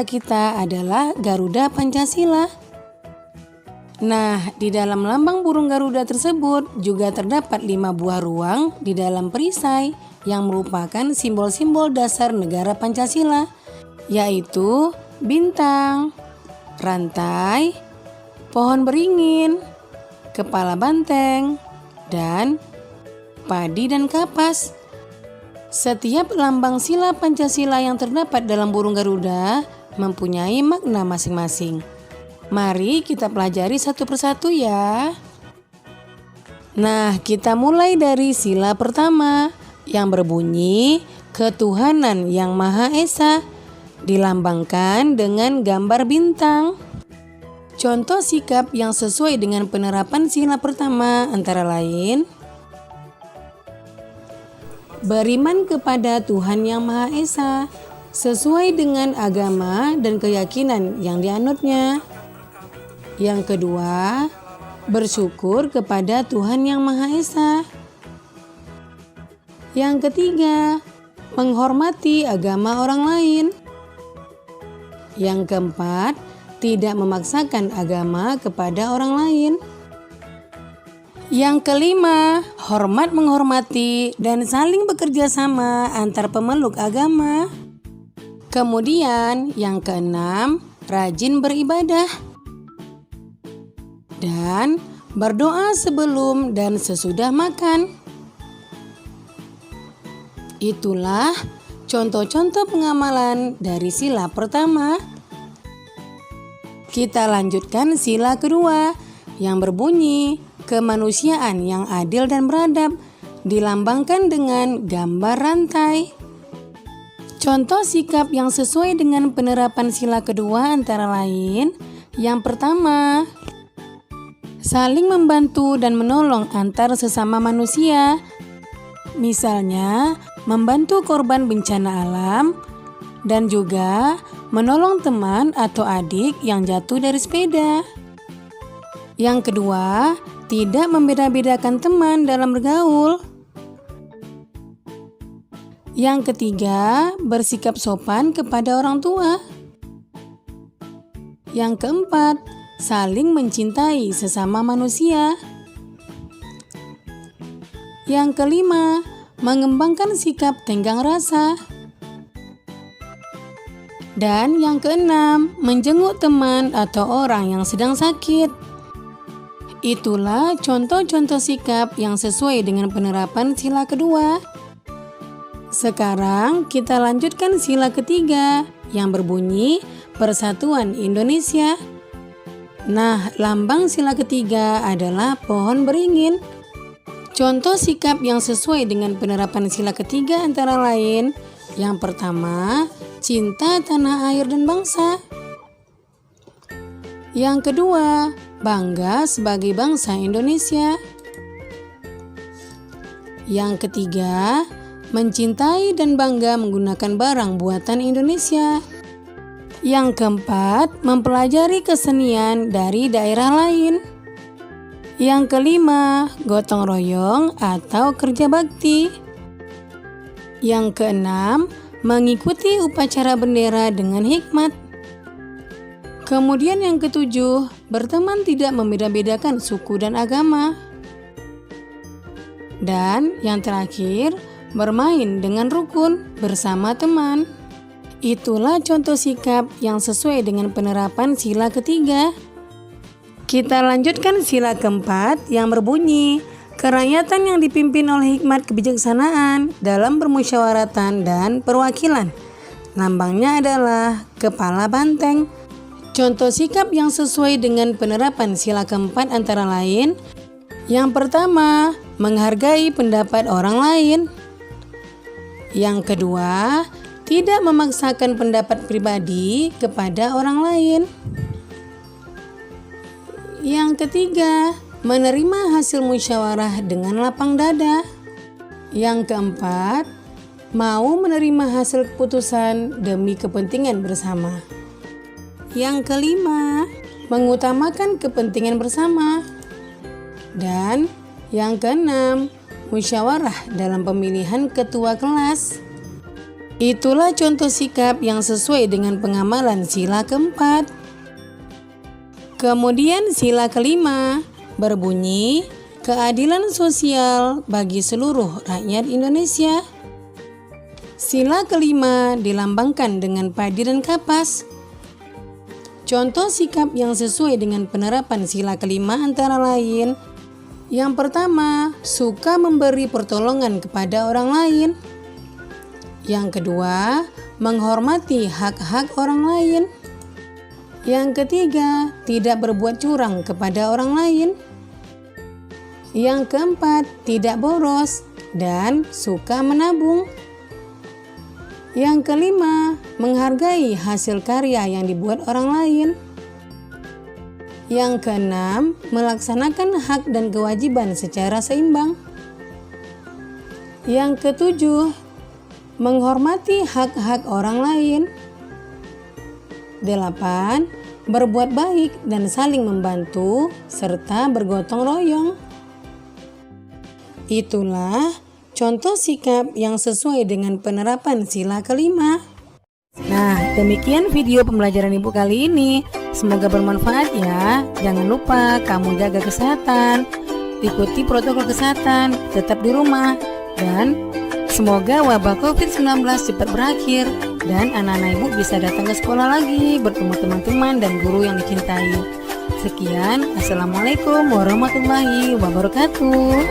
kita adalah Garuda Pancasila. Nah, di dalam lambang burung Garuda tersebut juga terdapat 5 buah ruang di dalam perisai yang merupakan simbol-simbol dasar negara Pancasila, yaitu bintang, rantai, pohon beringin, kepala banteng, dan padi dan kapas. Setiap lambang sila Pancasila yang terdapat dalam burung Garuda mempunyai makna masing-masing. Mari kita pelajari satu persatu ya. Nah, kita mulai dari sila pertama yang berbunyi Ketuhanan Yang Maha Esa, dilambangkan dengan gambar bintang. Contoh sikap yang sesuai dengan penerapan sila pertama antara lain: beriman kepada Tuhan Yang Maha Esa sesuai dengan agama dan keyakinan yang dianutnya. Yang kedua, bersyukur kepada Tuhan Yang Maha Esa. Yang ketiga, menghormati agama orang lain. Yang keempat, tidak memaksakan agama kepada orang lain. Yang kelima, hormat menghormati dan saling bekerja sama antar pemeluk agama. Kemudian yang keenam, rajin beribadah dan berdoa sebelum dan sesudah makan. Itulah contoh-contoh pengamalan dari sila pertama. Kita lanjutkan sila kedua yang berbunyi kemanusiaan yang adil dan beradab, dilambangkan dengan gambar rantai. Contoh sikap yang sesuai dengan penerapan sila kedua antara lain: yang pertama, saling membantu dan menolong antar sesama manusia. Misalnya, membantu korban bencana alam dan juga menolong teman atau adik yang jatuh dari sepeda. Yang kedua, tidak membeda-bedakan teman dalam bergaul. Yang ketiga, bersikap sopan kepada orang tua. Yang keempat, saling mencintai sesama manusia. Yang kelima, mengembangkan sikap tenggang rasa. Dan yang keenam, menjenguk teman atau orang yang sedang sakit. Itulah contoh-contoh sikap yang sesuai dengan penerapan sila kedua. Sekarang kita lanjutkan sila ketiga yang berbunyi Persatuan Indonesia. Nah, lambang sila ketiga adalah pohon beringin. Contoh sikap yang sesuai dengan penerapan sila ketiga antara lain: yang pertama, cinta tanah air dan bangsa. Yang kedua, bangga sebagai bangsa Indonesia. Yang ketiga, mencintai dan bangga menggunakan barang buatan Indonesia. Yang keempat, mempelajari kesenian dari daerah lain. Yang kelima, gotong royong atau kerja bakti. Yang keenam, mengikuti upacara bendera dengan hikmat. Kemudian yang ketujuh, berteman tidak membeda-bedakan suku dan agama. Dan yang terakhir, bermain dengan rukun bersama teman. Itulah contoh sikap yang sesuai dengan penerapan sila ketiga. Kita lanjutkan sila keempat yang berbunyi kerakyatan yang dipimpin oleh hikmat kebijaksanaan dalam permusyawaratan dan perwakilan. Lambangnya adalah kepala banteng. Contoh sikap yang sesuai dengan penerapan sila keempat antara lain: yang pertama, menghargai pendapat orang lain. Yang kedua, tidak memaksakan pendapat pribadi kepada orang lain. Yang ketiga, menerima hasil musyawarah dengan lapang dada. Yang keempat, mau menerima hasil keputusan demi kepentingan bersama. Yang kelima, mengutamakan kepentingan bersama. Dan yang keenam, musyawarah dalam pemilihan ketua kelas. Itulah contoh sikap yang sesuai dengan pengamalan sila keempat. Kemudian sila kelima berbunyi keadilan sosial bagi seluruh rakyat Indonesia. Sila kelima dilambangkan dengan padi dan kapas. Contoh sikap yang sesuai dengan penerapan sila kelima antara lain: yang pertama, suka memberi pertolongan kepada orang lain. Yang kedua, menghormati hak-hak orang lain. Yang ketiga, tidak berbuat curang kepada orang lain. Yang keempat, tidak boros dan suka menabung. Yang kelima, menghargai hasil karya yang dibuat orang lain. Yang keenam, melaksanakan hak dan kewajiban secara seimbang. Yang ketujuh, menghormati hak-hak orang lain. 8. Berbuat baik dan saling membantu serta bergotong royong. Itulah contoh sikap yang sesuai dengan penerapan sila kelima. Nah, demikian video pembelajaran Ibu kali ini. Semoga bermanfaat ya. Jangan lupa kamu jaga kesehatan, ikuti protokol kesehatan, tetap di rumah, dan semoga wabah COVID-19 cepat berakhir dan anak-anak Ibu bisa datang ke sekolah lagi, bertemu teman-teman dan guru yang dicintai. Sekian, Assalamualaikum warahmatullahi wabarakatuh.